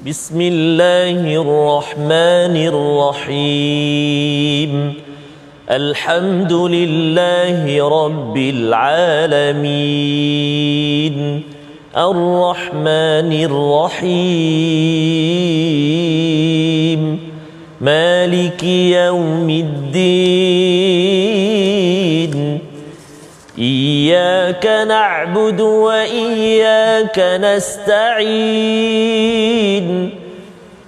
بسم الله الرحمن الرحيم الحمد لله رب العالمين الرحمن الرحيم مالك يوم الدين إياك نعبد وإياك نستعين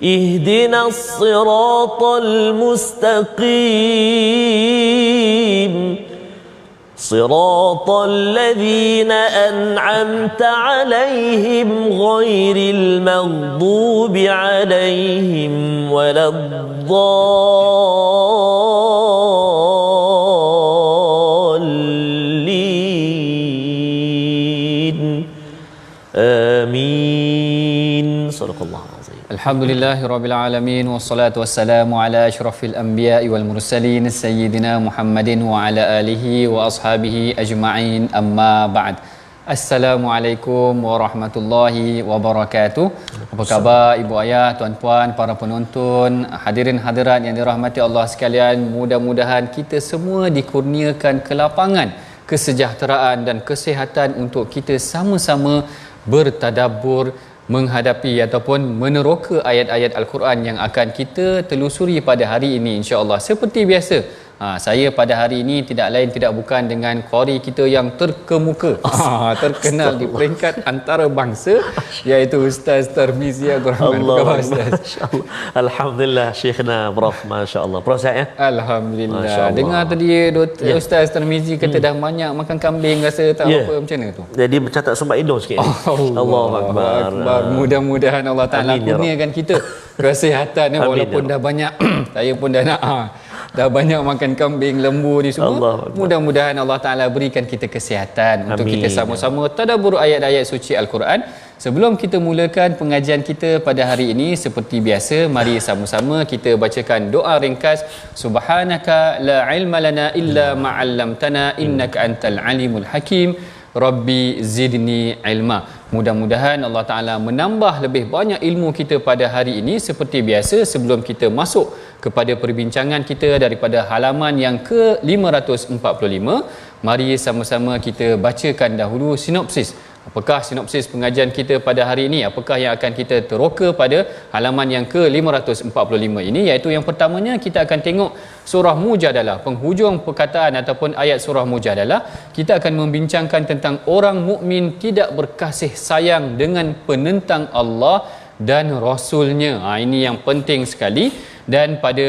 اهدنا الصراط المستقيم صراط الذين أنعمت عليهم غير المغضوب عليهم ولا الضالين آمين صدق الله العظيم. Alhamdulillahirrabbilalamin. Wassalatu wassalamu ala ashrafil anbiya'i wal mursalin Sayyidina Muhammadin wa ala alihi wa ashabihi ajma'in, amma ba'd. Assalamualaikum warahmatullahi wabarakatuh. Apa khabar ibu ayah, tuan-puan, para penonton, hadirin hadirat yang dirahmati Allah sekalian. Mudah-mudahan kita semua dikurniakan kelapangan, kesejahteraan dan kesihatan untuk kita sama-sama bertadabbur, menghadapi ataupun meneroka ayat-ayat Al-Quran yang akan kita telusuri pada hari ini, insya-Allah. Seperti biasa, saya pada hari ini tidak lain tidak bukan dengan qari kita yang terkemuka, terkenal di peringkat antarabangsa, iaitu Ustaz Tarmizi Abdul Rahman. Allah, masya-Allah. Alhamdulillah Syekhna Prof, masya-Allah. Prof sihat ya? Alhamdulillah. Dengar tadi Ustaz Tarmizi kata dah banyak makan kambing, rasa tak apa macam mana tu. Jadi mencatat sumbat hidung sikit. Allahu akbar. Mudah-mudahan Allah Taala kurniakan kita kesihatan ya, walaupun dah banyak saya pun dah nak dah banyak makan kambing, lembu ni semua. Mudah-mudahan Allah Taala berikan kita kesihatan untuk kita sama-sama tadabbur ayat-ayat suci Al-Quran. Sebelum kita mulakan pengajian kita pada hari ini, seperti biasa, mari sama-sama kita bacakan doa ringkas. Subhanaka la ilma lana illa ma 'allamtana innaka antal alimul hakim. Rabbi zidni ilma. Mudah-mudahan Allah Ta'ala menambah lebih banyak ilmu kita pada hari ini. Seperti biasa, sebelum kita masuk kepada perbincangan kita daripada halaman yang ke-545, mari sama-sama kita bacakan dahulu sinopsis. Apakah sinopsis pengajian kita pada hari ini? Apakah yang akan kita teroka pada halaman yang ke-545 ini? Iaitu yang pertamanya, kita akan tengok surah Mujadalah, penghujung perkataan ataupun ayat surah Mujadalah. Kita akan membincangkan tentang orang mukmin tidak berkasih sayang dengan penentang Allah dan Rasulnya. Ini yang penting sekali. Dan pada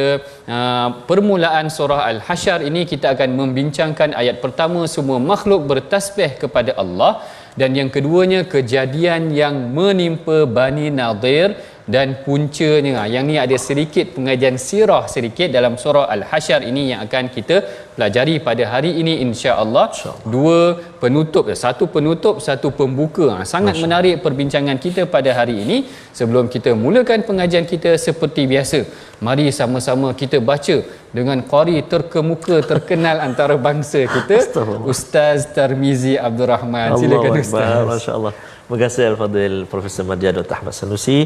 permulaan surah Al-Hasyr ini, kita akan membincangkan ayat pertama, semua makhluk bertasbih kepada Allah. Dan yang keduanya, kejadian yang menimpa Bani Nadir. Dan puncanya, yang ni ada sedikit pengajian sirah sedikit dalam surah Al-Hasyr ini yang akan kita pelajari pada hari ini, insya-Allah. Dua penutup, satu penutup, satu pembuka. Sangat menarik perbincangan kita pada hari ini. Sebelum kita mulakan pengajian kita, seperti biasa, mari sama-sama kita baca dengan qari terkemuka, terkenal antarabangsa kita, Ustaz Tarmizi Abdul Rahman. Silakan Ustaz. Masya-Allah. Terima kasih Al-Fadhil Profesor Madya Dr. Ahmad Sanusi,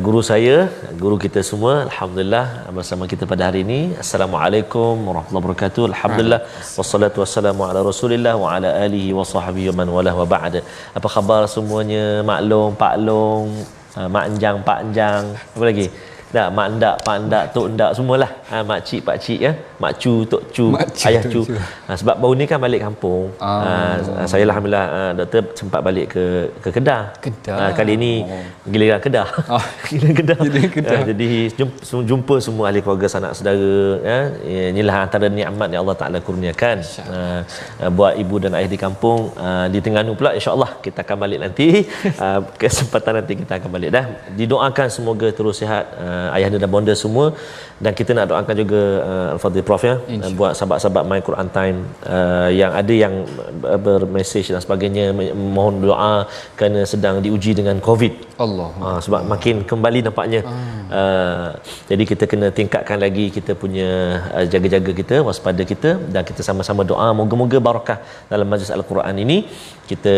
guru saya, guru kita semua. Alhamdulillah bersama kita pada hari ini. Assalamualaikum warahmatullahi wabarakatuh. Alhamdulillah wassalatu wassalamu ala Rasulillah wa ala alihi wa sahbihi wa man walah wa ba'd. Apa khabar semuanya? Maklum, Pak Long, Mak Enjang, Pak Enjang, apa lagi? Dah, mak ndak, pak ndak, tok ndak, semualah. Mak cik, pak cik ya. Mak cu, tok cu, ayah cu. Sebab baru ni kan balik kampung. Saya alhamdulillah doktor sempat balik ke Kedah. Kali ni giliran Kedah. Giliran Kedah. Jadi jumpa semua ahli keluarga, sanak saudara ya. Inilah antara nikmat yang Allah Taala kurniakan buat ibu dan ayah di kampung. Di Terengganu pula, insya-Allah kita akan balik nanti. Kesempatan nanti kita akan balik dah. Didoakan semoga terus sihat ayah dan bonda semua, dan kita nak doakan juga Al-Fadhil Prof ya, buat sahabat-sahabat My Quran Time yang ada yang bermesej dan sebagainya, mohon doa kerana sedang diuji dengan COVID. Allah. Sebab makin kembali nampaknya. Jadi kita kena tingkatkan lagi kita punya jaga-jaga kita, waspada kita, dan kita sama-sama doa moga-moga barakah dalam majlis Al-Quran ini. Kita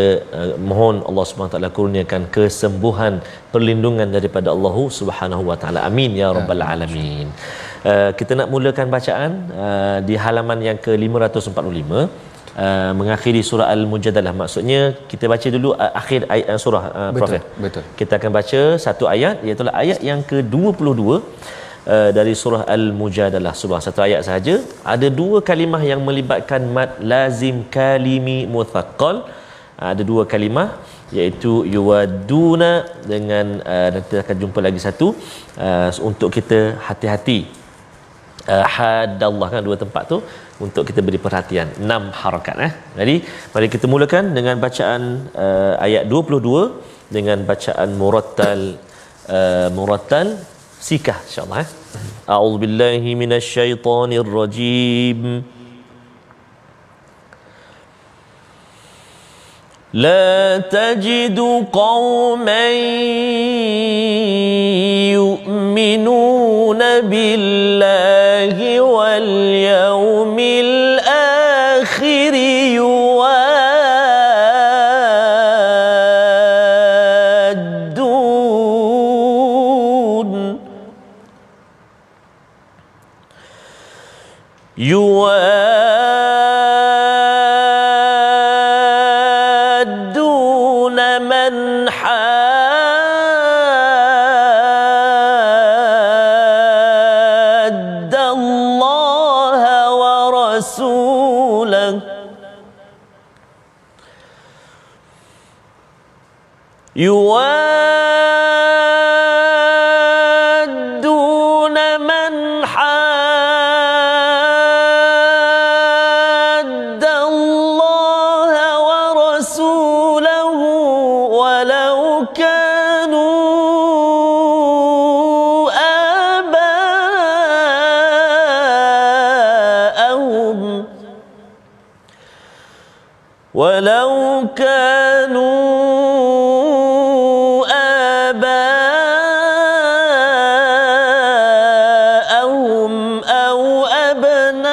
mohon Allah Subhanahu Wa Taala kurniakan kesembuhan, perlindungan daripada Allah Subhanahu Wa Taala. Amin ya rabbal alamin. Kita nak mulakan bacaan di halaman yang ke-545, mengakhiri surah Al-Mujadalah. Maksudnya kita baca dulu akhir ayat surah, Prof. Betul. Kita akan baca satu ayat, iaitu ayat yang ke-22 dari surah Al-Mujadalah. Surah satu ayat sahaja, ada dua kalimah yang melibatkan mad lazim kalimi muthaqqal. Ada dua kalimah, iaitu yuwaduna dengan nanti akan jumpa lagi satu untuk kita hati-hati. Hadallah kan dua tempat tu untuk kita beri perhatian, 6 harakat. Jadi mari kita mulakan dengan bacaan ayat 22 dengan bacaan murattal sikah insya-Allah. A'udzubillahi minasyaitonirrajim. لا تجد قوما يؤمنون بالله واليوم الآخر يوادون من حاد الله ورسوله يوادون من حاد الله ورسوله ولو كانوا آباءهم أو أبناءهم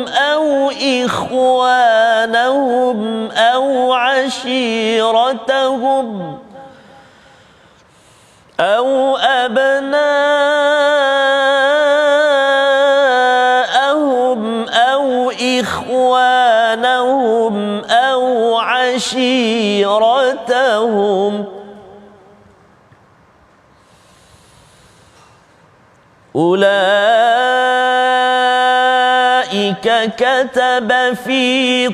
أو إخوانهم أو عشيرتهم أو أبناءهم أو إخوانهم أو عشيرتهم أولئك كتب في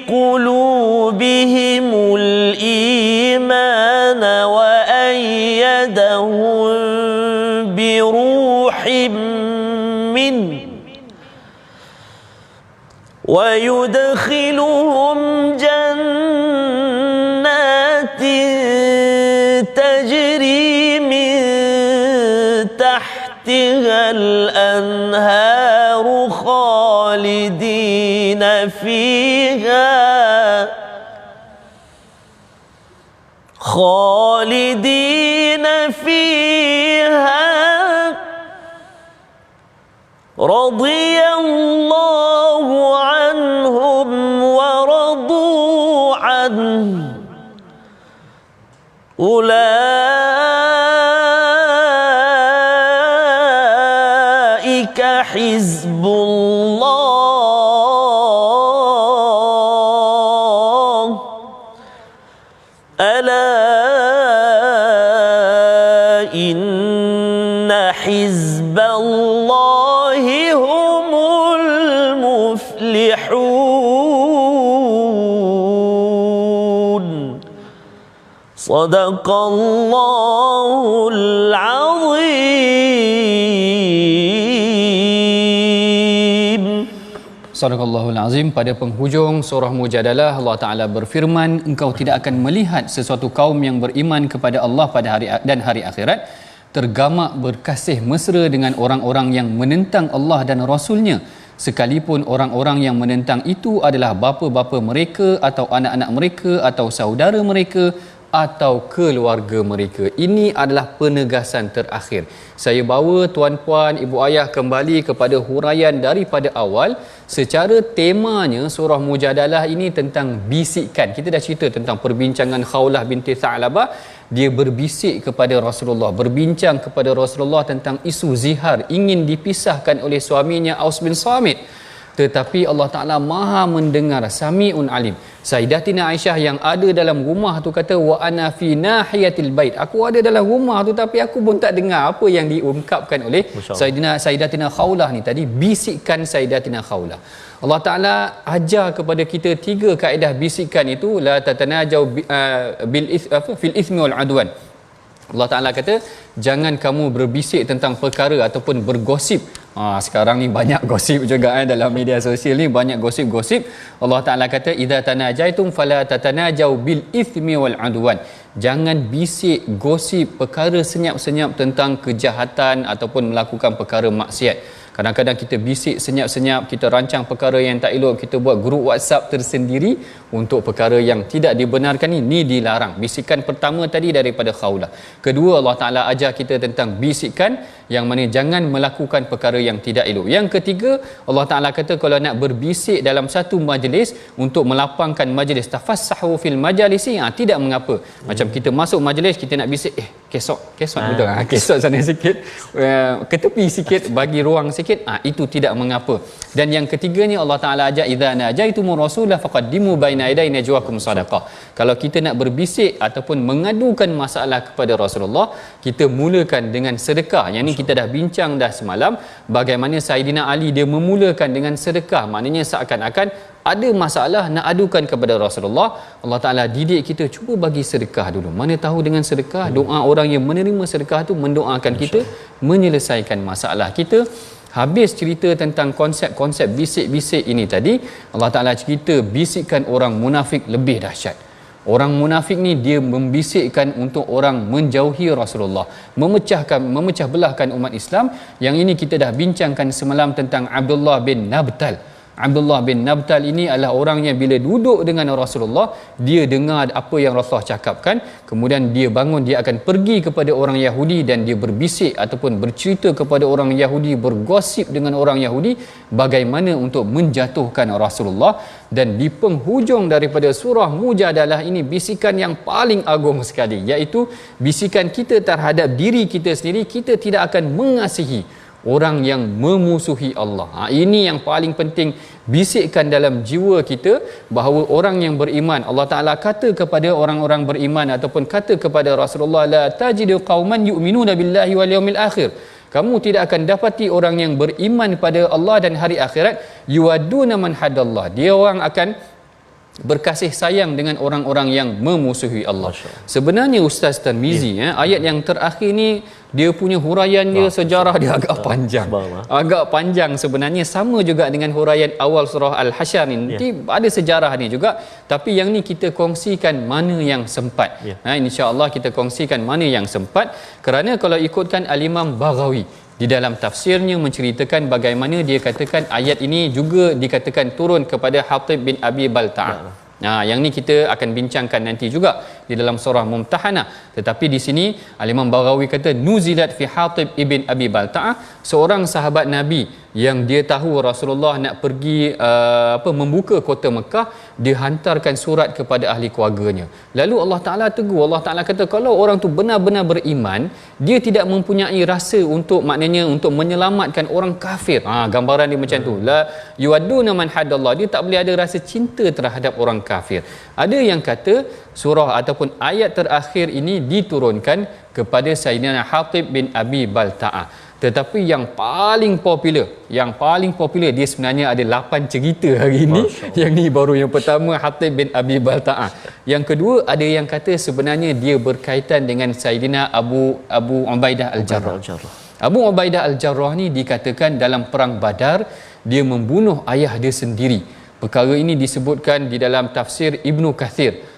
قلوبهم الإيمان وأيدهم بروح منه ويدخلهم جنات تجري من تحتها الأنهار خالدين فيها رضي الله عنهم ورضوا عنه أولئك حزب الله ألا إن حزب الله هم المفلحون صدق الله العظيم. Sadaqallahul Azim. Pada penghujung surah Mujadalah, Allah Ta'ala berfirman, engkau tidak akan melihat sesuatu kaum yang beriman kepada Allah pada hari akhirat, tergamak berkasih mesra dengan orang-orang yang menentang Allah dan Rasulnya, sekalipun orang-orang yang menentang itu adalah bapa-bapa mereka atau anak-anak mereka atau saudara mereka atau keluarga mereka. Ini adalah penegasan terakhir. Saya bawa tuan-puan, ibu ayah kembali kepada huraian daripada awal. Secara temanya surah Mujadalah ini tentang bisikan. Kita dah cerita tentang perbincangan Khawlah binti Tha'labah. Dia berbisik kepada Rasulullah, berbincang kepada Rasulullah tentang isu zihar, ingin dipisahkan oleh suaminya Aus bin Samit. Tetapi Allah Ta'ala maha mendengar, Sami'un alim. Sayyidatina Aisyah yang ada dalam rumah tu kata, wa ana fi nahiyatil bait. Aku ada dalam rumah tu tapi aku pun tak dengar apa yang diungkapkan oleh Sayyidatina Khawlah ni tadi, bisikan Sayyidatina Khawlah. Allah Ta'ala ajar kepada kita 3 kaedah bisikan itu. La tatanajau fil ithmi wal adwan. Allah Ta'ala kata, jangan kamu berbisik tentang perkara ataupun bergosip. Sekarang ni banyak gosip juga dalam media sosial ni, banyak gosip-gosip. Allah Ta'ala kata, idza tanajaitum fala tatanajau bil ithmi wal adwan. Jangan bisik, gosip, perkara senyap-senyap tentang kejahatan ataupun melakukan perkara maksiat. Kadang-kadang kita bisik senyap-senyap, kita rancang perkara yang tak elok, kita buat grup WhatsApp tersendiri untuk perkara yang tidak dibenarkan ni dilarang. Bisikan pertama tadi daripada Khawlah. Kedua, Allah Ta'ala ajar kita tentang bisikan yang mana jangan melakukan perkara yang tidak elok. Yang ketiga, Allah Ta'ala kata kalau nak berbisik dalam satu majlis untuk melapangkan majlis, tafassahu fil majalisi, tidak mengapa. Macam kita masuk majlis, kita nak bisik, kesok betul, kesok sana sikit, ke tepi sikit, bagi ruang sikit, itu tidak mengapa. Dan yang ketiganya Allah Ta'ala ajar, idza najaitumur rasulah faqaddimu baina yaday najwakum sadaqah. Kalau kita nak berbisik ataupun mengadukan masalah kepada Rasulullah, kita mulakan dengan sedekah. Yang ni kita dah bincang dah semalam, bagaimana Saidina Ali dia memulakan dengan sedekah. Maknanya seakan-akan ada masalah nak adukan kepada Rasulullah, Allah Ta'ala didik kita, cuba bagi sedekah dulu. Mana tahu dengan sedekah, doa orang yang menerima sedekah tu mendoakan kita menyelesaikan masalah kita. Habis cerita tentang konsep-konsep bisik-bisik ini tadi, Allah Ta'ala cerita bisikan orang munafik lebih dahsyat. Orang munafik ni dia membisikkan untuk orang menjauhi Rasulullah, memecah belahkan umat Islam. Yang ini kita dah bincangkan semalam tentang Abdullah bin Nabtal. Abdullah bin Nabtal ini adalah orang yang bila duduk dengan Rasulullah, dia dengar apa yang Rasulullah cakapkan, kemudian dia bangun, dia akan pergi kepada orang Yahudi dan dia berbisik ataupun bercerita kepada orang Yahudi, bergosip dengan orang Yahudi bagaimana untuk menjatuhkan Rasulullah. Dan di penghujung daripada surah Mujadalah ini, bisikan yang paling agung sekali, iaitu bisikan kita terhadap diri kita sendiri. Kita tidak akan mengasihi orang yang memusuhi Allah. Ini yang paling penting, bisikkan dalam jiwa kita bahawa orang yang beriman, Allah Ta'ala kata kepada orang-orang beriman ataupun kata kepada Rasulullah, la tajidu qauman yu'minuna billahi wal yawmil akhir. Kamu tidak akan dapati orang yang beriman pada Allah dan hari akhirat, yuwadduna man hadallah. Dia orang akan berkasih sayang dengan orang-orang yang memusuhi Allah. Sebenarnya Ustaz Tarmizi, ayat yang terakhir ni dia punya huraian dia, sejarah dia agak panjang. Agak panjang sebenarnya, sama juga dengan huraian awal surah Al-Hasyr ni. Nanti ada sejarah ni juga, tapi yang ni kita kongsikan mana yang sempat. Insya-Allah kita kongsikan mana yang sempat, kerana kalau ikutkan Al-Imam Baghawi di dalam tafsirnya menceritakan bagaimana dia katakan ayat ini juga dikatakan turun kepada Hatib bin Abi Balta'ah. Yang ni kita akan bincangkan nanti juga di dalam surah Mumtahanah. Tetapi di sini Al-Imam Baghawi kata nuzilat fi Hatib ibn Abi Balta'ah, seorang sahabat Nabi yang dia tahu Rasulullah nak pergi membuka kota Mekah, dia hantarkan surat kepada ahli keluarganya. Lalu Allah Ta'ala tegur, Allah Ta'ala kata kalau orang tu benar-benar beriman, dia tidak mempunyai rasa untuk, maknanya untuk menyelamatkan orang kafir. Gambaran dia macam tu. La yuwadduna man hadallah, dia tak boleh ada rasa cinta terhadap orang kafir. Ada yang kata surah ataupun ayat terakhir ini diturunkan kepada Sayyidina Hatib bin Abi Balta'ah. Tetapi yang paling popular dia sebenarnya ada 8 cerita hari ini. Yang ni baru yang pertama, Hatib bin Abi Balta'ah. Yang kedua, ada yang kata sebenarnya dia berkaitan dengan Sayyidina Abu Ubaidah Al-Jarrah. Abu Ubaidah Al-Jarrah ni dikatakan dalam perang Badar dia membunuh ayah dia sendiri. Perkara ini disebutkan di dalam tafsir Ibnu Kathir.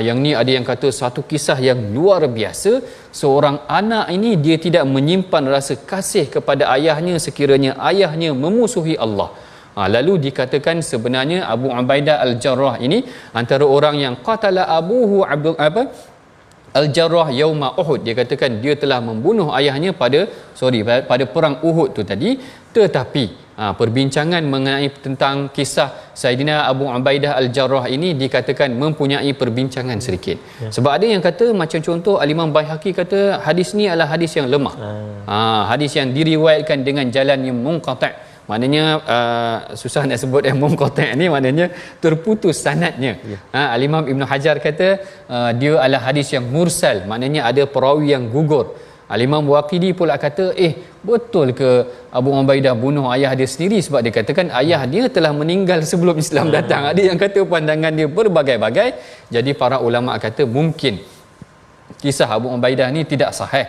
Yang ni ada yang kata satu kisah yang luar biasa. Seorang anak ini dia tidak menyimpan rasa kasih kepada ayahnya sekiranya ayahnya memusuhi Allah. Lalu dikatakan sebenarnya Abu Ubaidah Al-Jarrah ini antara orang yang qatala abuhu Al-Jarrah yauma Uhud. Dia katakan dia telah membunuh ayahnya pada perang Uhud tu tadi. Tetapi perbincangan mengenai tentang kisah Saidina Abu Ubaidah Al-Jarrah ini dikatakan mempunyai perbincangan sedikit. Sebab ada yang kata macam contoh Al-Imam Baihaqi kata hadis ni adalah hadis yang lemah. Hadis yang diriwayatkan dengan jalan yang munqati'. Maknanya susah nak sebut munqati' ni maknanya terputus sanadnya. Al-Imam Ibn Hajar kata dia adalah hadis yang mursal, maknanya ada perawi yang gugur. Al-Imam Waqidi pula kata betul ke Abu Ubaidah bunuh ayah dia sendiri, sebab dia katakan ayah dia telah meninggal sebelum Islam datang. Ada yang kata pandangan dia berbagai-bagai. Jadi para ulama kata mungkin kisah Abu Ubaidah ni tidak sahih.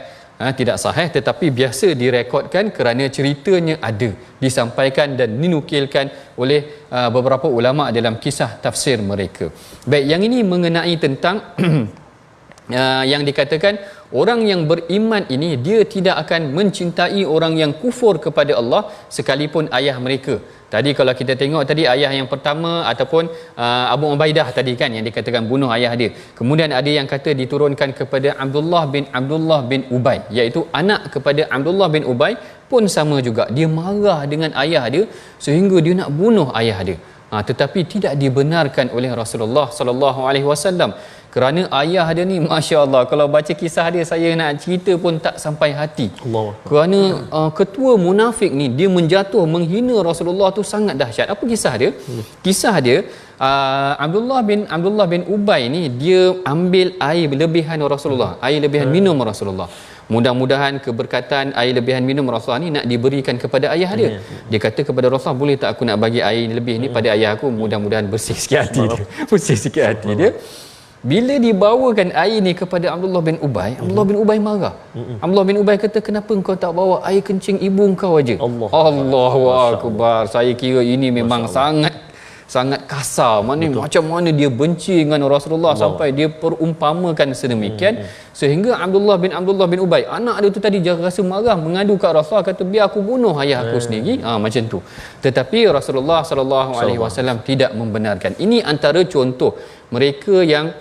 Tidak sahih, tetapi biasa direkodkan kerana ceritanya ada disampaikan dan dinukilkan oleh beberapa ulama dalam kisah tafsir mereka. Baik, yang ini mengenai tentang yang dikatakan orang yang beriman ini dia tidak akan mencintai orang yang kufur kepada Allah sekalipun ayah mereka. Tadi kalau kita tengok tadi ayah yang pertama ataupun Abu Ubaidah tadi kan yang dikatakan bunuh ayah dia. Kemudian ada yang kata diturunkan kepada Abdullah bin Ubay, iaitu anak kepada Abdullah bin Ubay pun sama juga. Dia marah dengan ayah dia sehingga dia nak bunuh ayah dia. Tetapi tidak dibenarkan oleh Rasulullah sallallahu alaihi wasallam. Kerana ayah dia ni masya-Allah, kalau baca kisah dia saya nak cerita pun tak sampai hati. Allah. Kerana ketua munafik ni dia menghina Rasulullah tu sangat dahsyat. Apa kisah dia? Kisah dia Abdullah bin Ubay ni dia ambil air lebihan Rasulullah, air lebihan minum Rasulullah. Mudah-mudahan keberkatan air lebihan minum Rasulullah ni nak diberikan kepada ayah dia. Dia kata kepada Rasulullah, boleh tak aku nak bagi air lebih ni pada ayah aku, mudah-mudahan bersih sikit hati dia. Bersih sikit hati dia. Bila dibawakan air ni kepada Abdullah bin Ubay, Abdullah bin Ubay marah. Abdullah bin Ubay kata, kenapa engkau tak bawa air kencing ibu engkau aja? Allahu Akbar. Saya kira ini memang sangat kasar. Macam mana dia benci dengan Rasulullah sampai dia perumpamakan sedemikian sehingga Abdullah bin Ubay, anak dia tu tadi dia rasa marah, mengadu kat Rasulullah, kata biar aku bunuh ayah aku sendiri. Macam tu. Tetapi Rasulullah sallallahu alaihi wasallam tidak membenarkan. Ini antara contoh mereka yang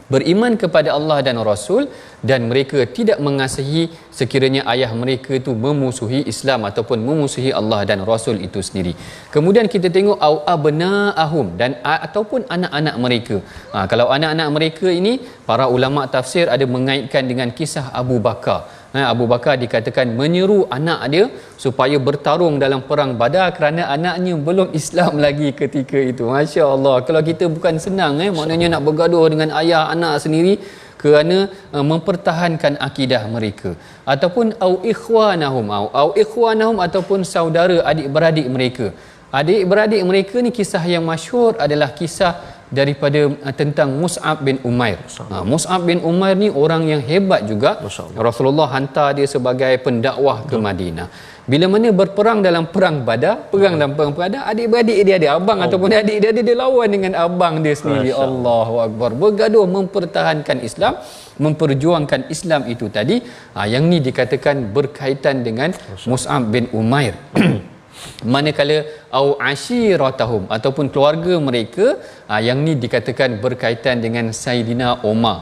beriman kepada Allah dan Rasul dan mereka tidak mengasihi sekiranya ayah mereka itu memusuhi Islam ataupun memusuhi Allah dan Rasul itu sendiri. Kemudian kita tengok au abnaahum dan ataupun anak-anak mereka. Kalau anak-anak mereka ini para ulama tafsir ada mengaitkan dengan kisah Abu Bakar. Abu Bakar dikatakan menyeru anak dia supaya bertarung dalam perang Badar kerana anaknya belum Islam lagi ketika itu. Masya-Allah, kalau kita bukan senang maknanya nak bergaduh dengan ayah anak sendiri kerana mempertahankan akidah mereka. Ataupun au ikhwanahum ataupun saudara adik-beradik mereka. Adik-beradik mereka ni kisah yang masyhur adalah kisah daripada tentang Mus'ab bin Umair. Mus'ab bin Umair ni orang yang hebat juga. Rasulullah hantar dia sebagai pendakwah ke Madinah. Bila mana berperang dalam perang Badar, adik-beradik dia ada abang ataupun adik dia ada lawan dengan abang dia sendiri. Allahu Akbar. Bergaduh mempertahankan Islam, memperjuangkan Islam itu tadi. Yang ni dikatakan berkaitan dengan Mus'ab bin Umair. Manakala au ashiratahum ataupun keluarga mereka, yang ni dikatakan berkaitan dengan Saidina Umar.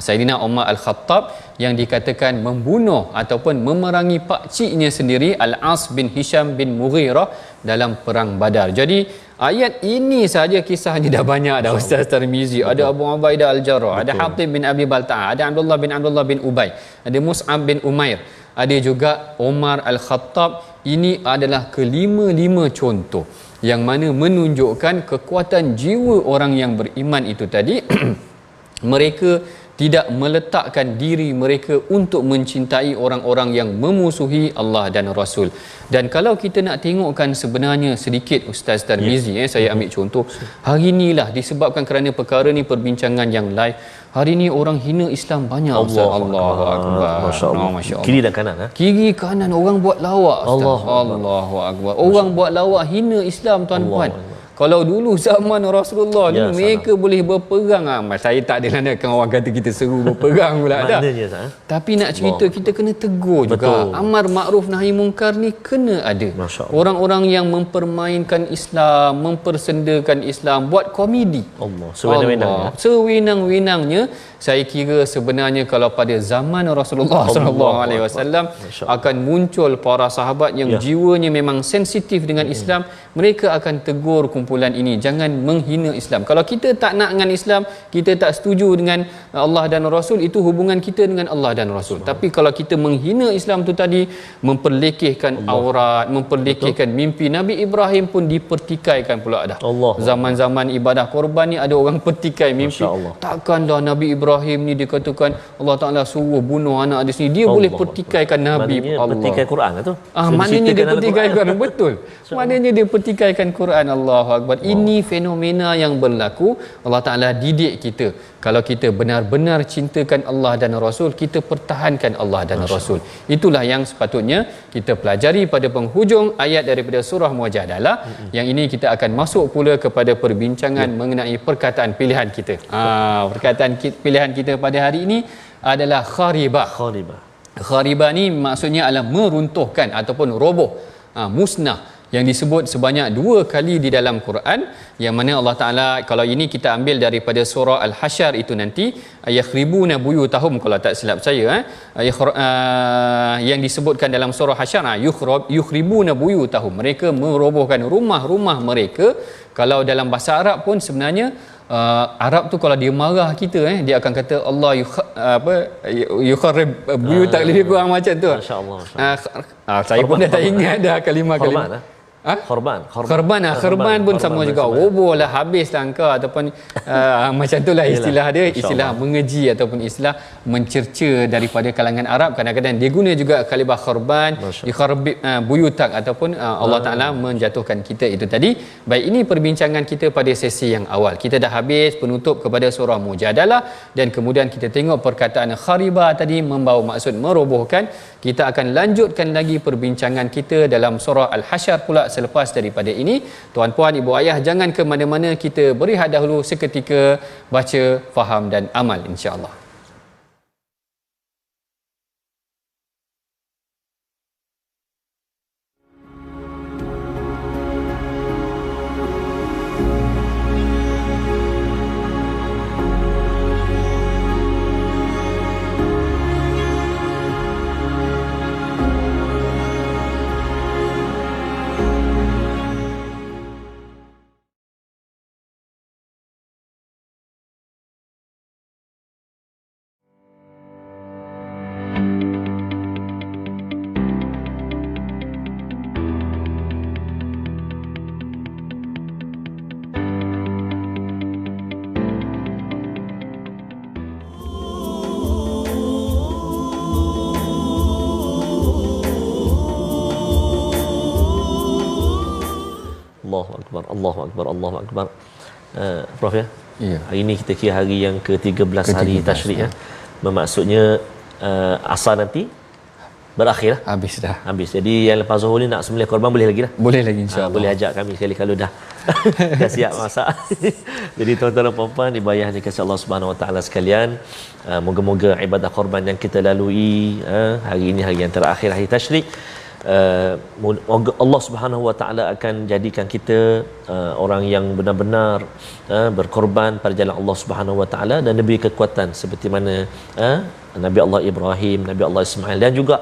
Saidina Umar Al-Khattab yang dikatakan membunuh ataupun memerangi pakciknya sendiri Al-As bin Hisham bin Mughirah dalam perang Badar. Jadi ayat ini saja kisahnya dah banyak dah Ustaz Tarmizi. Ada Abu Ubaidah Al-Jarrah, ada Hatib bin Abi Balta'ah, ada Abdullah bin Ubay, ada Mus'ab bin Umair, ada juga Umar Al-Khattab. Ini adalah kelima-lima contoh yang mana menunjukkan kekuatan jiwa orang yang beriman itu tadi. Mereka tidak meletakkan diri mereka untuk mencintai orang-orang yang memusuhi Allah dan Rasul. Dan kalau kita nak tengokkan sebenarnya sedikit Ustaz Tarmizi, saya ambil contoh. Hari inilah disebabkan kerana perkara ni perbincangan yang live. Hari ni orang hina Islam banyak Ustaz. Allahu Akbar. Masya-Allah. Kiri dan kanan Kiri kanan orang buat lawak Ustaz. Allahu Akbar. Orang buat lawak hina Islam tuan-puan. Kalau dulu zaman Rasulullah ni Ya, mereka boleh berperang. Saya tak ada nak orang kata kita seru berperang pula dah. Maknanya Tapi nak cerita kita kena tegur juga. Amar makruf nahi mungkar ni kena ada. Orang-orang yang mempermainkan Islam, mempersendakan Islam, buat komedi. Allah, sewenang-wenangnya. Sewenang-wenangnya. Saya kira sebenarnya kalau pada zaman Rasulullah SAW akan muncul para sahabat yang jiwanya memang sensitif dengan Islam, mereka akan tegur kumpulan ini, jangan menghina Islam. Kalau kita tak nak dengan Islam, kita tak setuju dengan Allah dan Rasul, itu hubungan kita dengan Allah dan Rasul. Tapi kalau kita menghina Islam tu tadi, memperlekehkan aurat, memperlekehkan mimpi. Nabi Ibrahim pun dipertikaikan pula dah. Zaman-zaman ibadah korban ni ada orang pertikai mimpi. Takkanlah Nabi Ibrahim ni dikatakan Allah Ta'ala suruh bunuh anak dia sendiri, dia boleh pertikaikan Nabi Allah. Pertikai Quran lah tu. Maknanya dia pertikaikan Quran. Betul. Maknanya dia pertikaikan Quran. Allahu Akbar. Ini fenomena yang berlaku. Allah Ta'ala didik kita. Kalau kita benar-benar cintakan Allah dan Rasul, kita pertahankan Allah dan Rasul. Itulah yang sepatutnya kita pelajari pada penghujung ayat daripada surah Mujadalah. Yang ini kita akan masuk pula kepada perbincangan mengenai perkataan pilihan kita. Perkataan pilihan kita pada hari ini adalah kharibah. Kharibah ni maksudnya adalah meruntuhkan ataupun roboh, musnah, yang disebut sebanyak 2 kali di dalam Quran, yang mana Allah Ta'ala, kalau ini kita ambil daripada surah Al-Hasyr itu nanti, yakhribuna buyutahum kalau tak silap saya, yang disebutkan dalam surah Hasyr, yukhribuna buyutahum, mereka merobohkan rumah-rumah mereka. Kalau dalam bahasa Arab pun sebenarnya Arab tu kalau dia marah kita, dia akan kata Allah yukharrib buyutak, lebih kurang macam tu. Masya-Allah. Saya pun dah tak ingat dah kalimah-kalimah. Kharban pun sama juga. Roboh lah, habis lah engkau, ataupun macam itulah istilah dia, istilah mengeji ataupun istilah mencerca daripada kalangan Arab. Kadang-kadang dia guna juga kalimah kharban, dikharbi buyutak, ataupun Allah Ta'ala menjatuhkan kita itu tadi. Baik, ini perbincangan kita pada sesi yang awal. Kita dah habis penutup kepada surah Mujadalah, dan kemudian kita tengok perkataan kharibah tadi membawa maksud merobohkan. Kita akan lanjutkan lagi perbincangan kita dalam surah Al-Hasyr pula selepas daripada ini. Tuan-puan, ibu ayah, jangan ke mana-mana, kita berehat dahulu seketika, baca, faham dan amal insya-Allah. Allahu Akbar, Allahu Akbar. Prof ya? Ya. Hari ini kita kira hari yang ke-13 hari tasyrik ya. Bermaksudnya asar nanti berakhir lah. Habis dah. Habis. Jadi yang lepas Zuhur ni nak sembelih korban boleh lagi lah. Boleh lagi insya-Allah. Boleh ajak kami sekali kalau dah siap masak. Jadi tuan-tuan dan puan-puan, ibayah dikasihi Allah Subhanahu Wa Taala sekalian, moga-moga ibadah korban yang kita lalui hari ini, hari yang terakhir hari tasyrik, Allah Subhanahu Wa Taala akan jadikan kita orang yang benar-benar berkorban pada jalan Allah Subhanahu Wa Taala dan diberi kekuatan seperti mana Nabi Allah Ibrahim, Nabi Allah Ismail, dan juga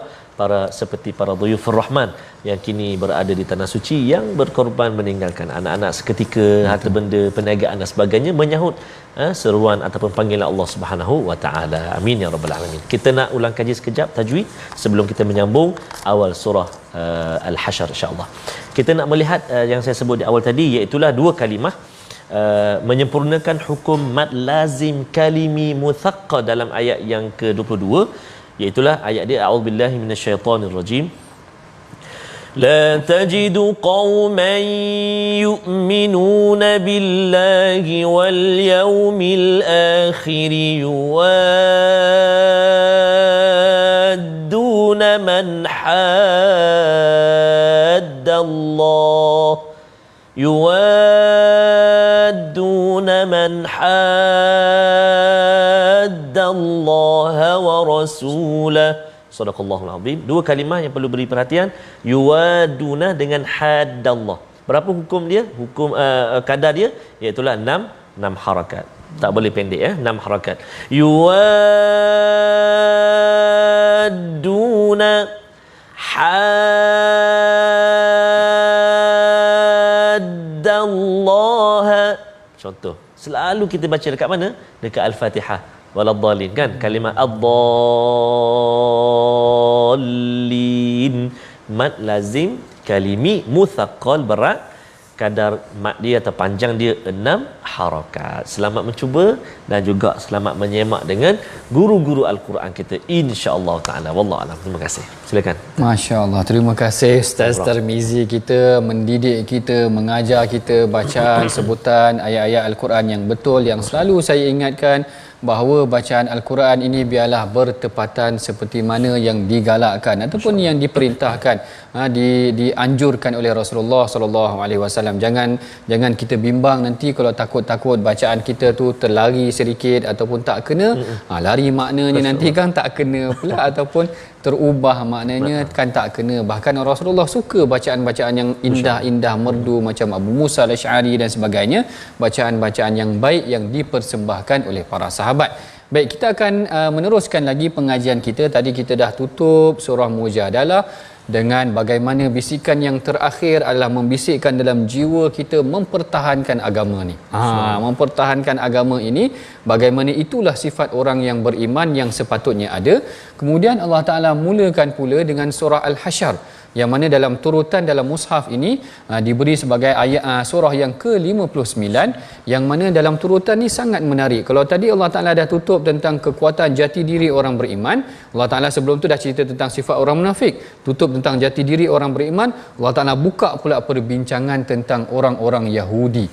seperti para dhuyufur rahman yang kini berada di tanah suci, yang berkorban meninggalkan anak-anak seketika, harta benda, perniagaan dan sebagainya, menyahut seruan ataupun panggilan Allah Subhanahu Wa Taala. Amin ya rabbal alamin. Kita nak ulang kaji sekejap tajwid sebelum kita menyambung awal surah Al-Hasyr insya-Allah. Kita nak melihat yang saya sebut di awal tadi, iaitu 2 kalimah menyempurnakan hukum mad lazim kalimi muthaqqa dalam ayat yang ke-22, iaitu ayat dia a'udzubillahi minasyaitonirrajim. La tajidu qauman yu'minuna billahi wal yawmil akhir yuwadduna man hadda Allah man haddallaha wa rasulah. Sadaqallahul azim. Dua kalimah yang perlu beri perhatian, yuwaduna dengan haddallah. Berapa hukum dia? Hukum kadar dia iaitu 6 harakat. Tak boleh pendek ya, 6 harakat. Yuwaduna haddallaha. Contoh, selalu kita baca dekat mana? Dekat Al-Fatihah. Waladhdallin kan? Kalimah ad-dallin. Mad lazim kalimi muthaqqal berat. Kadar mad dia atau panjang dia 6 harakat. Selamat mencuba dan juga selamat menyemak dengan guru-guru Al-Quran kita, insya-Allah taala. Wallahu alam. Terima kasih. Silakan. Masya-Allah. Terima kasih Ustaz Tarmizi kita mendidik kita, mengajar kita bacaan sebutan ayat-ayat Al-Quran yang betul, yang selalu saya ingatkan bahawa bacaan Al-Quran ini biarlah bertepatan seperti mana yang digalakkan ataupun yang diperintahkan, dianjurkan oleh Rasulullah sallallahu alaihi wasallam. Jangan kita bimbang nanti kalau takut bacaan kita tu terlari sedikit ataupun tak kena, lari maknanya nanti kan tak kena pula ataupun terubah maknanya kan tak kena. Bahkan Rasulullah suka bacaan-bacaan yang indah-indah, merdu macam Abu Musa Al-Asy'ari dan sebagainya, bacaan-bacaan yang baik yang dipersembahkan oleh para sahabat. Baik, kita akan meneruskan lagi pengajian kita. Tadi kita dah tutup surah Mujadalah dengan bagaimana bisikan yang terakhir adalah membisikkan dalam jiwa kita mempertahankan agama ni. Mempertahankan agama ini, bagaimana itulah sifat orang yang beriman yang sepatutnya ada. Kemudian Allah Ta'ala mulakan pula dengan surah Al-Hasyr, yang mana dalam turutan dalam mushaf ini diberi sebagai ayat surah yang ke-59, yang mana dalam turutan ni sangat menarik. Kalau tadi Allah Ta'ala dah tutup tentang kekuatan jati diri orang beriman, Allah Ta'ala sebelum tu dah cerita tentang sifat orang munafik, tutup tentang jati diri orang beriman, Allah Ta'ala buka pula perbincangan tentang orang-orang Yahudi.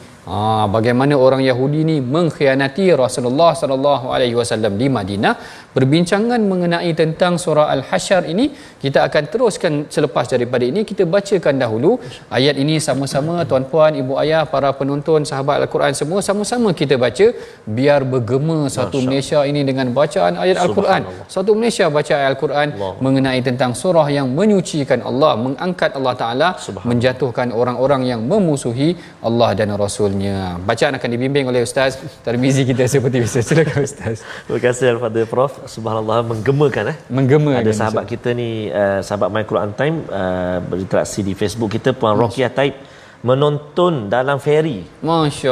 Bagaimana orang Yahudi ni mengkhianati Rasulullah sallallahu alaihi wasallam di Madinah. Perbincangan mengenai tentang surah Al-Hasyr ini kita akan teruskan selepas daripada ini. Kita bacakan dahulu ayat ini sama-sama, tuan-puan, ibu ayah, para penonton, sahabat Al-Quran semua, sama-sama kita baca biar bergema satu Malaysia ini dengan bacaan ayat Al-Quran. Satu Malaysia baca ayat Al-Quran mengenai tentang surah yang menyucikan Allah, mengangkat Allah Ta'ala, menjatuhkan orang-orang yang memusuhi Allah dan Rasul. Bacaan akan dibimbing oleh Ustaz Tarmizi kita seperti biasa. Silakan Ustaz. Terima kasih Al-Fadhil Prof. Subhanallah, menggemakan menggemakan. Ada sahabat kita ni, sahabat My Quran Time, berinteraksi di Facebook kita, Puan Rokiah Taib, menonton dalam feri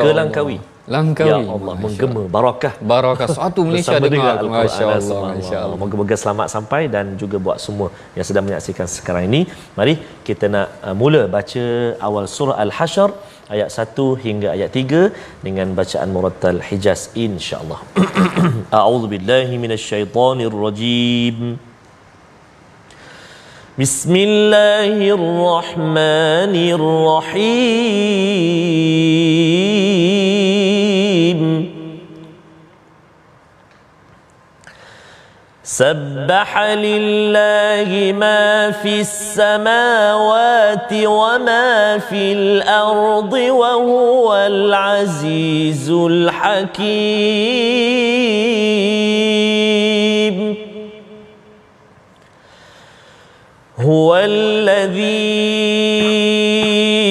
ke Langkawi. Ya Allah, menggema, barakah satu Malaysia dengar Masya-Allah, Masya-Allah. Moga-moga selamat sampai dan juga buat semua yang sedang menyaksikan sekarang ini. Mari kita nak mula baca awal surah Al-Hasyr ayat 1 hingga ayat 3 dengan bacaan murattal Hijaz, insya-Allah. A'udzubillahi minasyaitonirrajim. Bismillahirrahmanirrahim. سبح لله ما في السماوات وما في الأرض وهو العزيز الحكيم. هو الذي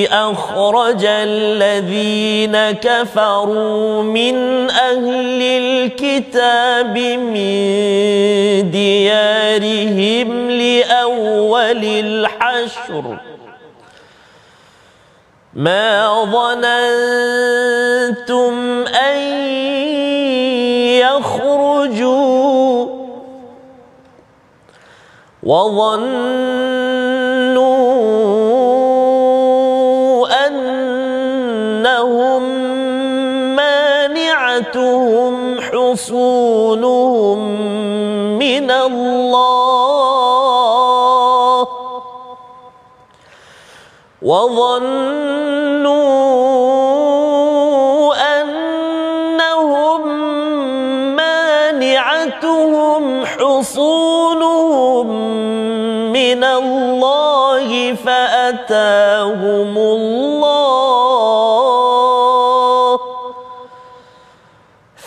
أخرج الذين كفروا من أهل الكتاب من ديارهم لأول الحشر ما ظننتم أن يخرجوا وظنوا أنهم مانعتهم حصونهم من الله من الله فأتاهم الله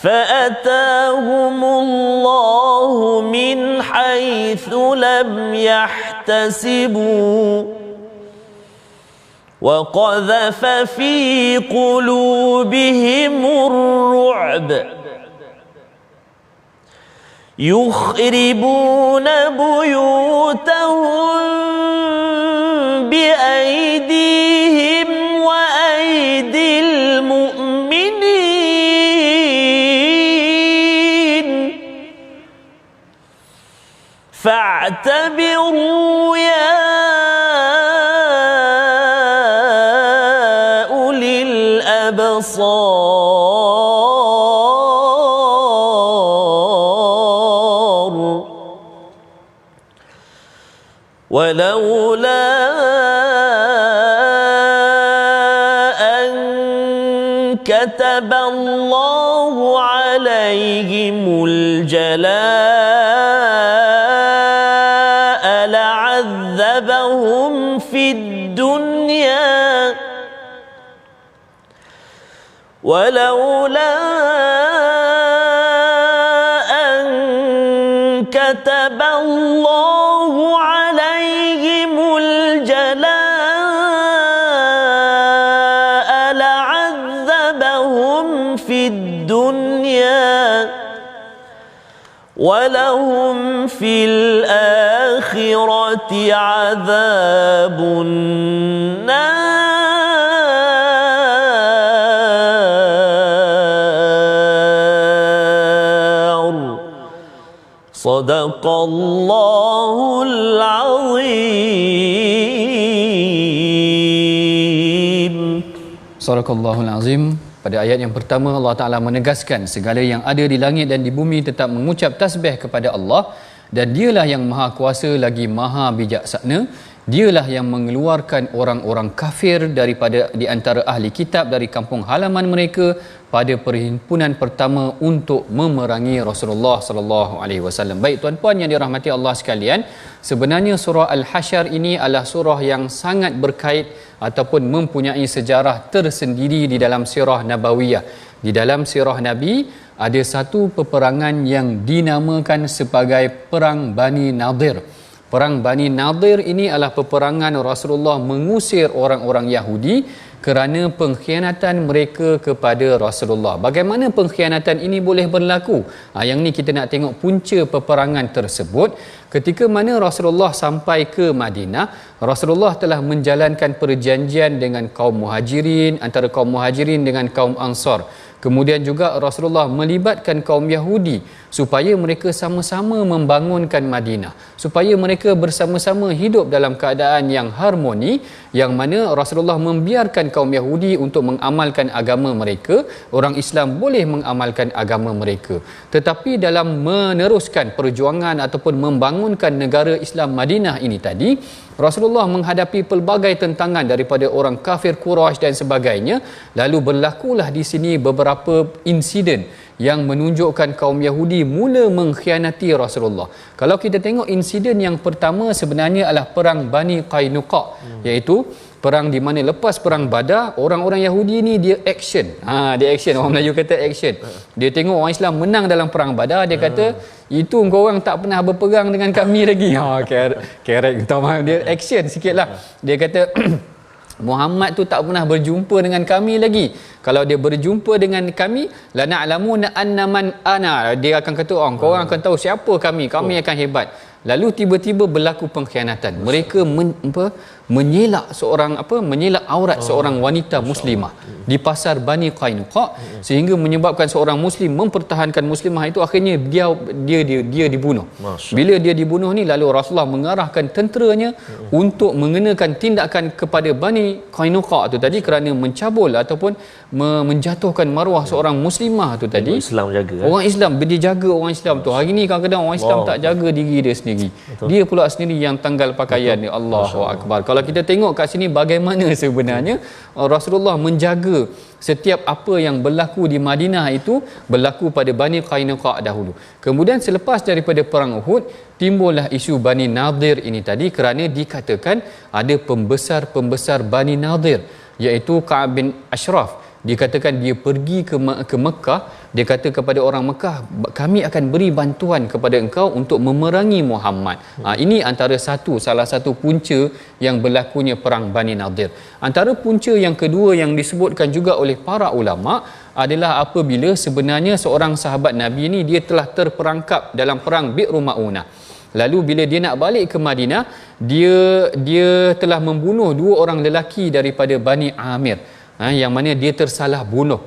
فأتاهم الله من حيث لم يحتسبوا وقذف في قلوبهم الرعب يخربون بيوتهم بأيديهم وأيدي المؤمنين فاعتبروا يا أولي الأبصار ولولا أن كتب الله عليهم الجلاء لعذبهم في الدنيا ولولا أن كتب الله عليهم الجلاء لعذبهم في الدنيا ولهم في الآخرة عذاب النار صدق الله العظيم. Sadaqallahul Azim. Pada ayat yang pertama Allah Ta'ala menegaskan segala yang ada di langit dan di bumi tetap mengucap tasbih kepada Allah dan dialah yang maha kuasa lagi maha bijaksana. Dialah yang mengeluarkan orang-orang kafir daripada di antara ahli kitab dari kampung halaman mereka pada perhimpunan pertama untuk memerangi Rasulullah sallallahu alaihi wasallam. Baik tuan-puan yang dirahmati Allah sekalian, sebenarnya surah Al-Hasyr ini adalah surah yang sangat berkait ataupun mempunyai sejarah tersendiri di dalam sirah nabawiyah. Di dalam sirah Nabi ada satu peperangan yang dinamakan sebagai perang Bani Nadir. Perang Bani Nadir ini adalah peperangan Rasulullah mengusir orang-orang Yahudi kerana pengkhianatan mereka kepada Rasulullah. Bagaimana pengkhianatan ini boleh berlaku? Yang ni kita nak tengok punca peperangan tersebut. Ketika mana Rasulullah sampai ke Madinah, Rasulullah telah menjalankan perjanjian dengan kaum Muhajirin, antara kaum Muhajirin dengan kaum Ansar. Kemudian juga Rasulullah melibatkan kaum Yahudi supaya mereka sama-sama membangunkan Madinah, supaya mereka bersama-sama hidup dalam keadaan yang harmoni, yang mana Rasulullah membiarkan kaum Yahudi untuk mengamalkan agama mereka, orang Islam boleh mengamalkan agama mereka. Tetapi dalam meneruskan perjuangan ataupun membangunkan negara Islam Madinah ini tadi, Rasulullah menghadapi pelbagai tentangan daripada orang kafir Quraisy dan sebagainya. Lalu berlakulah di sini beberapa insiden yang menunjukkan kaum Yahudi mula mengkhianati Rasulullah. Kalau kita tengok insiden yang pertama sebenarnya adalah perang Bani Qainuqa, iaitu perang di mana lepas perang Badar, orang-orang Yahudi ni dia action. Dia action, orang Melayu kata action. Dia tengok orang Islam menang dalam perang Badar, dia kata itu engkau orang tak pernah berperang dengan kami lagi. Kerek dia action sikitlah. Dia kata Muhammad tu tak pernah berjumpa dengan kami lagi. Kalau dia berjumpa dengan kami, la na'lamuna annaman ana, dia akan kata kau orang akan tahu siapa kami akan hebat. Lalu tiba-tiba berlaku pengkhianatan. Mereka menyelak menyelak aurat seorang wanita muslimah di pasar Bani Qainuqa, sehingga menyebabkan seorang muslim mempertahankan muslimah itu akhirnya dia dibunuh. Bila dia dibunuh ni, lalu Rasulullah mengarahkan tenteranya untuk mengenakan tindakan kepada Bani Qainuqa tu tadi kerana mencabul ataupun menjatuhkan maruah seorang muslimah tu tadi. Islam jaga. Orang Islam jaga orang Islam tu. Hari ni kadang-kadang orang Islam tak jaga diri dia sendiri. Betul. Dia pula sendiri yang tanggal pakaian ni. Allahu Akbar. Kalau kita tengok kat sini bagaimana sebenarnya Rasulullah menjaga setiap apa yang berlaku di Madinah itu berlaku pada Bani Qainuqa dahulu. Kemudian selepas daripada perang Uhud, timbullah isu Bani Nadir ini tadi kerana dikatakan ada pembesar-pembesar Bani Nadir, iaitu Ka'ab bin Ashraf. dikatakan dia pergi ke Mekah, dia kata kepada orang Mekah, kami akan beri bantuan kepada engkau untuk memerangi Muhammad. Ini antara salah satu punca yang berlakunya perang Bani Nadir. Antara punca yang kedua yang disebutkan juga oleh para ulama adalah apabila sebenarnya seorang sahabat Nabi ni dia telah terperangkap dalam perang Bi'ru Ma'unah. Lalu bila dia nak balik ke Madinah, dia telah membunuh 2 orang lelaki daripada Bani Amir. Yang mana dia tersalah bunuh.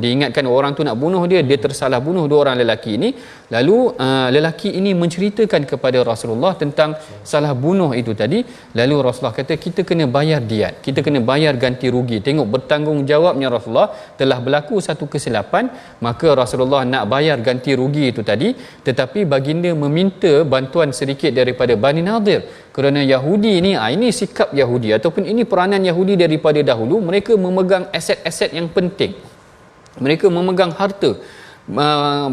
Dia ingatkan orang tu nak bunuh dia tersalah bunuh 2 orang lelaki ini. Lalu lelaki ini menceritakan kepada Rasulullah tentang salah bunuh itu tadi. Lalu Rasulullah kata, kita kena bayar diat, kita kena bayar ganti rugi. Tengok bertanggungjawabnya Rasulullah, telah berlaku satu kesilapan, maka Rasulullah nak bayar ganti rugi itu tadi. Tetapi baginda meminta bantuan sedikit daripada Bani Nadir, kerana Yahudi ni, ini sikap Yahudi ataupun ini peranan Yahudi daripada dahulu. Mereka memegang aset-aset yang penting, mereka memegang harta.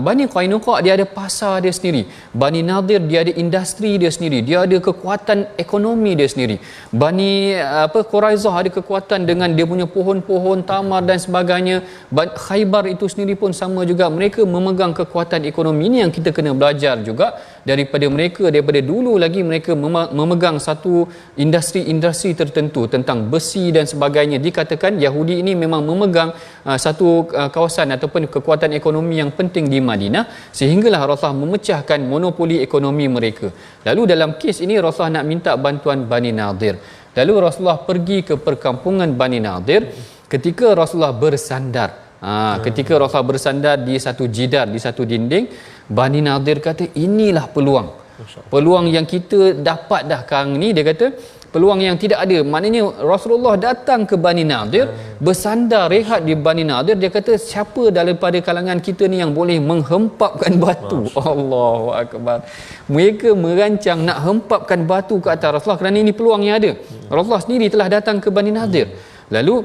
Bani Qainuqa dia ada pasar dia sendiri, Bani Nadir dia ada industri dia sendiri, dia ada kekuatan ekonomi dia sendiri. Bani Quraizah ada kekuatan dengan dia punya pohon-pohon tamar dan sebagainya. Khaybar itu sendiri pun sama juga, mereka memegang kekuatan ekonomi. Ini yang kita kena belajar juga daripada mereka. Daripada dulu lagi mereka memegang satu industri tertentu tentang besi dan sebagainya. Dikatakan Yahudi ini memang memegang satu kawasan ataupun kekuatan ekonomi yang penting di Madinah, sehinggalah Rasulullah memecahkan monopoli ekonomi mereka. Lalu dalam kes ini Rasulullah nak minta bantuan Bani Nadir. Lalu Rasulullah pergi ke perkampungan Bani Nadir. Ketika Rasulullah bersandar, ketika Rasulullah bersandar di satu jidar, di satu dinding, Bani Nadir kata, inilah peluang yang kita dapat dah sekarang ni. Dia kata peluang yang tidak ada. Maknanya Rasulullah datang ke Bani Nadir, bersandar rehat di Bani Nadir. Dia kata, siapa daripada kalangan kita ni yang boleh menghempapkan batu? Allahu Akbar. Mereka merancang nak hempapkan batu ke atas Rasulullah kerana ini peluang yang ada. Rasulullah sendiri telah datang ke Bani Nadir. Lalu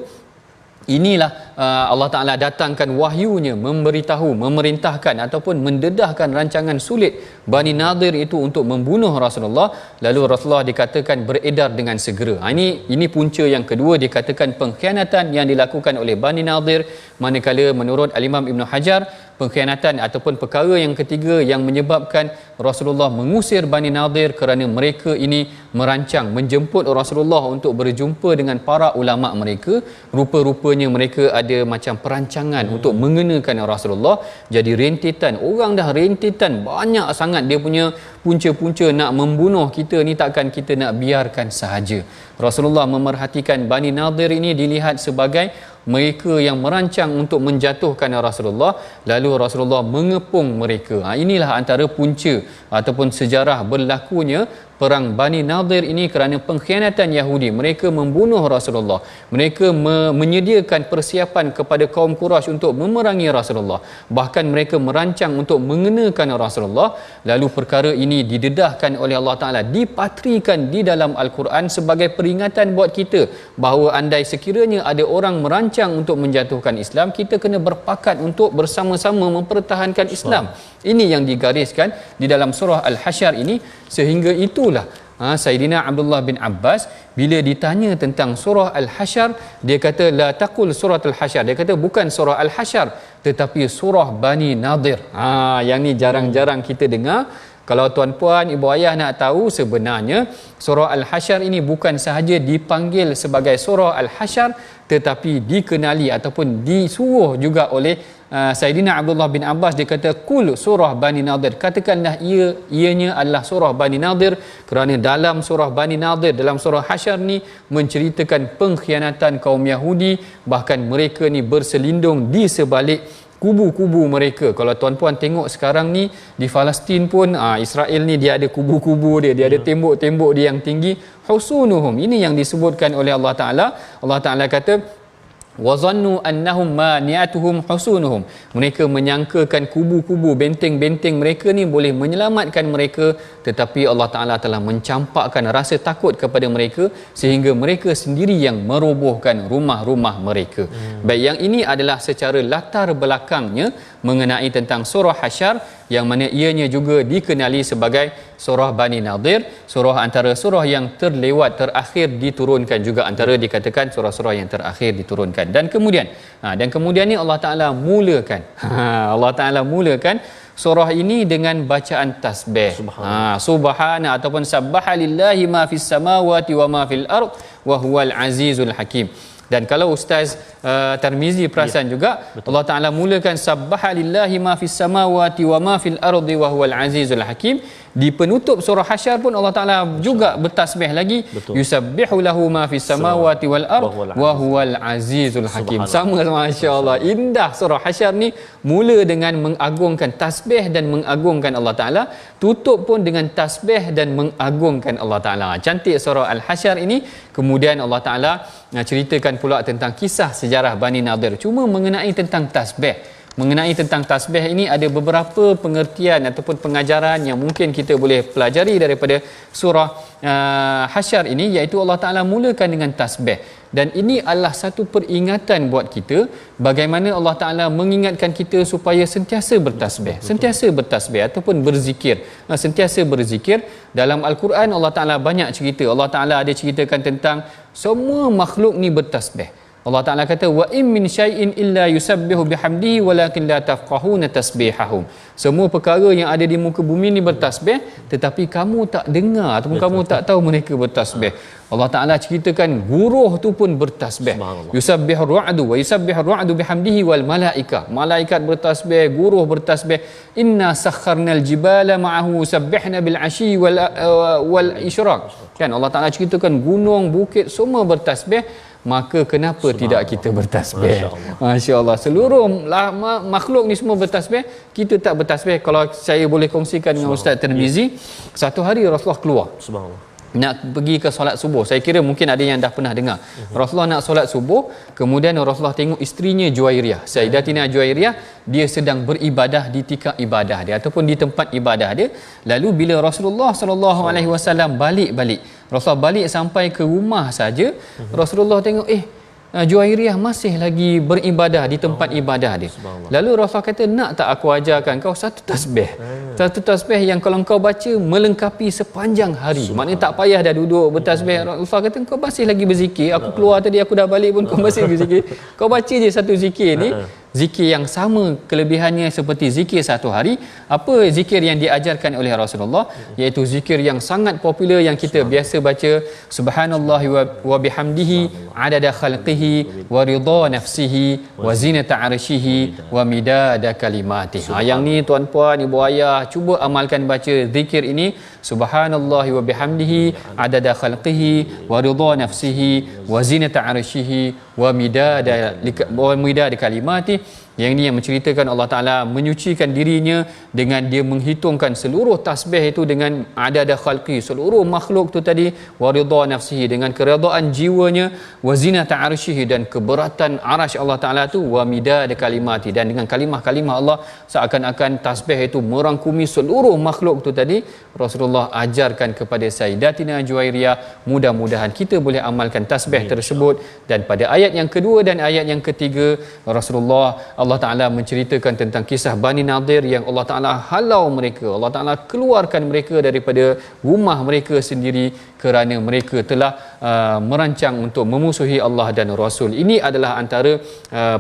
inilah Allah Ta'ala datangkan wahyunya, memberitahu, memerintahkan ataupun mendedahkan rancangan sulit Bani Nadir itu untuk membunuh Rasulullah. Lalu Rasulullah dikatakan beredar dengan segera. Ini punca yang kedua, dikatakan pengkhianatan yang dilakukan oleh Bani Nadir. Manakala menurut Al-Imam Ibn Hajar, pengkhianatan ataupun perkara yang ketiga yang menyebabkan Rasulullah mengusir Bani Nadir kerana mereka ini merancang menjemput Rasulullah untuk berjumpa dengan para ulama mereka. Rupa-rupanya mereka ada macam perancangan untuk mengenakan Rasulullah. Jadi rentetan, orang dah rentetan banyak sangat dia punya punca-punca nak membunuh kita ni, takkan kita nak biarkan sahaja. Rasulullah memerhatikan Bani Nadir ini dilihat sebagai mereka yang merancang untuk menjatuhkan Rasulullah, lalu Rasulullah mengepung mereka. Inilah antara punca ataupun sejarah berlakunya perang Bani Nadir ini kerana pengkhianatan Yahudi. Mereka membunuh Rasulullah. Mereka menyediakan persiapan kepada kaum Quraisy untuk memerangi Rasulullah. Bahkan mereka merancang untuk mengenakan Rasulullah. Lalu perkara ini didedahkan oleh Allah Ta'ala, dipatrikan di dalam Al-Quran sebagai peringatan buat kita bahawa andai sekiranya ada orang merancang untuk menjatuhkan Islam, kita kena berpakat untuk bersama-sama mempertahankan Islam. Ini yang digariskan di dalam surah Al-Hasyr ini. Sehingga itulah Sayyidina Abdullah bin Abbas bila ditanya tentang surah Al-Hasyr, dia kata la taqul surah Al-Hasyr. Dia kata bukan surah Al-Hasyr tetapi surah Bani Nadir. Yang ni jarang-jarang kita dengar. Kalau tuan-puan, ibu ayah nak tahu, sebenarnya surah Al-Hasyr ini bukan sahaja dipanggil sebagai surah Al-Hasyr tetapi dikenali ataupun disuruh juga oleh Sayyidina Abdullah bin Abbas. Dia kata kul surah Bani Nadir, katakanlah ianya adalah surah Bani Nadir, kerana dalam surah Bani Nadir, dalam surah Hasyr ni menceritakan pengkhianatan kaum Yahudi. Bahkan mereka ni berselindung di sebalik kubu-kubu mereka. Kalau tuan-puan tengok sekarang ni di Palestin pun, Israel ni dia ada kubu-kubu dia ada tembok-tembok dia yang tinggi, husunuhum. Ini yang disebutkan oleh Allah Ta'ala. Allah Ta'ala kata wazannu annahum mani'atuhum husunuhum. Mereka menyangkakan kubu-kubu, benteng-benteng mereka ni boleh menyelamatkan mereka, tetapi Allah Ta'ala telah mencampakkan rasa takut kepada mereka sehingga mereka sendiri yang merobohkan rumah-rumah mereka. Baik, yang ini adalah secara latar belakangnya mengenai tentang surah Hasyr, yang mana ianya juga dikenali sebagai surah Bani Nadir, surah antara surah yang terlewat, terakhir diturunkan juga, antara dikatakan surah-surah yang terakhir diturunkan. Dan kemudian ni Allah Taala mulakan Allah Taala mulakan surah ini dengan bacaan tasbih. Subhana ataupun sabbaha lillahi ma fis samawati wa ma fil ard wa huwal azizul hakim. Dan kalau Ustaz Tarmizi perasan juga, Allah Taala mulakan sabbaha lillahi ma fis samawati wa ma fil ardi wa huwal azizul hakim. Di penutup surah Hasyr pun Allah Taala juga bertasbih lagi, yusabbihu lahu ma fis samawati wal ard wa huwal azizul hakim. Sama, masya-Allah, indah surah Hasyr ni, mula dengan mengagungkan tasbih dan mengagungkan Allah Taala, tutup pun dengan tasbih dan mengagungkan Allah Taala. Cantik surah Al-Hasyr ini. Kemudian Allah Taala ceritakan pula tentang kisah sejarah Bani Nadir. Cuma mengenai tentang tasbih. Mengenai tentang tasbih ini ada beberapa pengertian ataupun pengajaran yang mungkin kita boleh pelajari daripada surah Hasyr ini, iaitu Allah Ta'ala mulakan dengan tasbih. Dan ini adalah satu peringatan buat kita bagaimana Allah Ta'ala mengingatkan kita supaya sentiasa bertasbih. Sentiasa bertasbih ataupun berzikir. Sentiasa berzikir. Dalam Al-Quran Allah Ta'ala banyak cerita. Allah Ta'ala ada ceritakan tentang semua makhluk ni bertasbih. Allah Ta'ala kata wa in min syai'in illa yusabbihu bihamdihi walakin la tafqahuna tasbihahum. Semua perkara yang ada di muka bumi ni bertasbih, tetapi kamu tak dengar ataupun kamu tak tahu mereka bertasbih. Allah Ta'ala ceritakan guruh tu pun bertasbih. Yusabbihu ar-ra'du wa yusabbihu ar-ra'du bihamdihi wal malaika. Malaikat bertasbih, guruh bertasbih. Inna sakharnal jibala ma'ahu sabbihna bil 'ashyi wal isyraq. Kan Allah Ta'ala ceritakan gunung, bukit semua bertasbih. Maka kenapa tidak kita bertasbih? Masya-Allah. Seluruh makhluk ni semua bertasbih, kita tak bertasbih. Kalau saya boleh kongsikan dengan Ustaz Tirmizi, satu hari Rasulullah keluar. Subhanallah. Nak pergi ke solat subuh. Saya kira mungkin ada yang dah pernah dengar. Rasulullah nak solat subuh, kemudian Rasulullah tengok isterinya Juwairiyah, Sayyidatina Juwairiyah, dia sedang beribadah di tikar ibadah dia ataupun di tempat ibadah dia. Lalu bila Rasulullah sallallahu alaihi wasallam balik, Rasulullah balik sampai ke rumah saja, Rasulullah tengok Juwairiyah masih lagi beribadah di tempat ibadah dia. Lalu Rasulullah kata, nak tak aku ajarkan kau satu tasbih. Satu tasbih yang kalau kau baca melengkapi sepanjang hari. Maknanya tak payah dah duduk bertasbih. Rasulullah kata, kau masih lagi berzikir. Aku keluar tadi, aku dah balik pun kau masih berzikir. Kau baca je satu zikir ni. Zikir yang sama kelebihannya seperti zikir satu hari. Apa zikir yang diajarkan oleh Rasulullah? Iaitu zikir yang sangat popular yang kita biasa baca. Subhanallah wa bihamdihi adada khalqihi wa ridha nafsihi wa zinata arshihi wa midada kalimatihi. Yang ni tuan-puan, ibu ayah, cuba amalkan baca zikir ini. Subhanallah wa bihamdihi adada khalqihi wa ridha nafsihi wa zinata arshihi wa midada kalimatihi. Yang ini yang menceritakan Allah Ta'ala menyucikan dirinya dengan dia menghitungkan seluruh tasbih itu dengan adada khalqi, seluruh makhluk tu tadi, wa ridha nafsihi, dengan keredaan jiwanya, wa zinata arsyihi, dan keberatan arasy Allah Ta'ala tu, wa midada kalimati, dan dengan kalimah-kalimah Allah, seakan-akan tasbih itu merangkumi seluruh makhluk tu tadi. Rasulullah ajarkan kepada Sayyidatina Juwairiyah. Mudah-mudahan kita boleh amalkan tasbih tersebut. Dan pada ayat yang kedua dan ayat yang ketiga, Rasulullah, Allah Ta'ala menceritakan tentang kisah Bani Nadir yang Allah Ta'ala halau mereka, Allah Ta'ala keluarkan mereka daripada rumah mereka sendiri kerana mereka telah merancang untuk memusuhi Allah dan Rasul. Ini adalah antara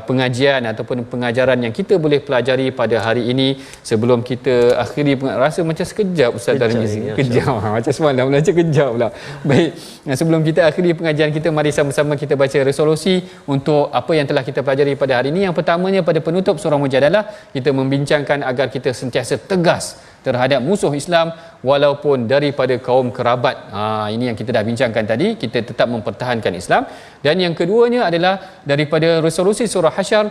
pengajian ataupun pengajaran yang kita boleh pelajari pada hari ini. Sebelum kita akhiri, rasa macam sekejap Ustaz Tarmizi, kejap macam semalam macam kejap pula. Baik, sebelum kita akhiri pengajian kita, mari sama-sama kita baca resolusi untuk apa yang telah kita pelajari pada hari ini. Yang pertamanya, pada penutup surah Mujadalah, kita membincangkan agar kita sentiasa tegas terhadap musuh Islam walaupun daripada kaum kerabat. Ini yang kita dah bincangkan tadi, kita tetap mempertahankan Islam. Dan yang keduanya adalah daripada resolusi surah Hasyr,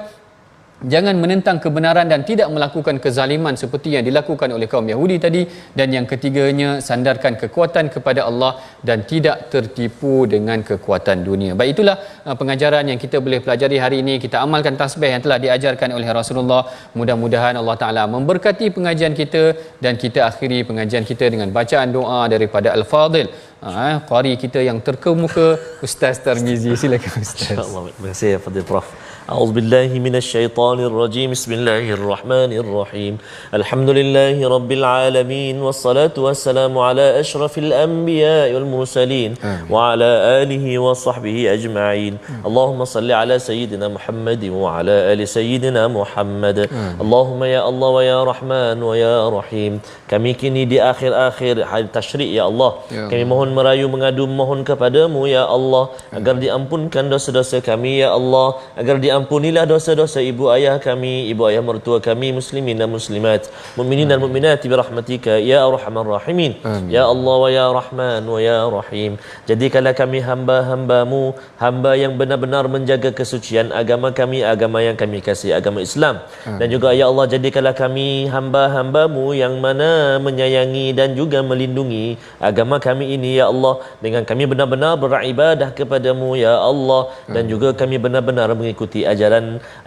jangan menentang kebenaran dan tidak melakukan kezaliman seperti yang dilakukan oleh kaum Yahudi tadi. Dan yang ketiganya, sandarkan kekuatan kepada Allah dan tidak tertipu dengan kekuatan dunia. Baik, itulah pengajaran yang kita boleh pelajari hari ini. Kita amalkan tasbih yang telah diajarkan oleh Rasulullah. Mudah-mudahan Allah Ta'ala memberkati pengajian kita, dan kita akhiri pengajian kita dengan bacaan doa daripada Al-Fadil qari kita yang terkemuka, Ustaz Tarmizi. Silakan Ustaz. Insya-Allah. Terima kasih Fadil Prof. أعوذ بالله من الشيطان الرجيم بسم الله الرحمن الرحيم الحمد لله رب العالمين والصلاة والسلام على أشرف الأنبياء والمرسلين وعلى آله وصحبه أجمعين اللهم صل على سيدنا محمد وعلى آل سيدنا محمد اللهم يا الله ويا رحمن ويا رحيم kami kini di akhir-akhir hari tasyrik ya Allah kami mohon merayu mengadu mohon kepadamu ya Allah agar diampunkan dosa-dosa kami ya Allah agar ampunilah dosa-dosa ibu ayah kami, ibu ayah mertua kami, muslimin dan muslimat, mukminin dan mukminat bi rahmatika ya arhamar rahimin. Ya Allah wa ya Rahman wa ya Rahim. Jadikanlah kami hamba-hambamu, hamba yang benar-benar menjaga kesucian agama kami, agama yang kami kasih, agama Islam. Dan juga ya Allah jadikanlah kami hamba-hambamu yang mana menyayangi dan juga melindungi agama kami ini ya Allah, dengan kami benar-benar beribadah kepadamu ya Allah, dan juga kami benar-benar mengikuti ajaran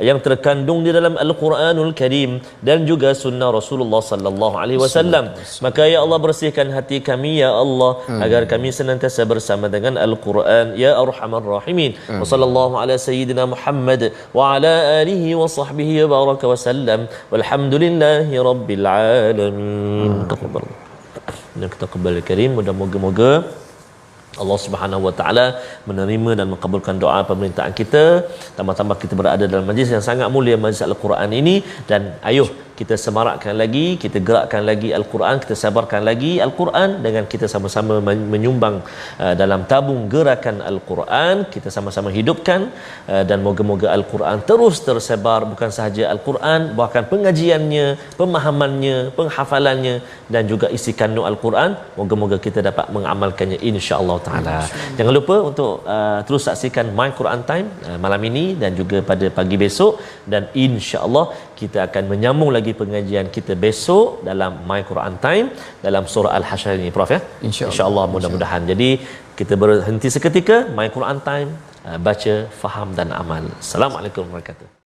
yang terkandung di dalam Al-Quranul Karim dan juga sunnah Rasulullah sallallahu alaihi wasallam. Maka ya Allah bersihkan hati kami ya Allah agar kami senantiasa bersama dengan Al-Quran ya arhamar rahimin. Wa sallallahu ala sayyidina Muhammad wa ala alihi wa sahbihi wa baraka wa sallam. Walhamdulillahi rabbil alamin. Taqabbal karim. Moga-moga Allah Subhanahu Wa Taala menerima dan mengabulkan doa permintaan kita. Tambah-tambah kita berada dalam majlis yang sangat mulia, majlis Al-Quran ini, dan ayuh kita semarakkan lagi, kita gerakkan lagi Al-Quran, kita sabarkan lagi Al-Quran dengan kita sama-sama menyumbang dalam tabung gerakan Al-Quran. Kita sama-sama hidupkan dan moga-moga Al-Quran terus tersebar, bukan sahaja Al-Quran, bahkan pengajiannya, pemahamannya, penghafalannya dan juga isi kandung Al-Quran. Moga-moga kita dapat mengamalkannya insya-Allah taala. Jangan lupa untuk terus saksikan My Quran Time malam ini dan juga pada pagi besok, dan insya-Allah kita akan menyambung lagi pengajian kita besok dalam My Quran Time dalam surah Al-Hasyr ini Prof ya. Insya-Allah mudah-mudahan. Jadi kita berhenti seketika. My Quran Time, baca, faham dan amal. Assalamualaikum warahmatullahi wabarakatuh.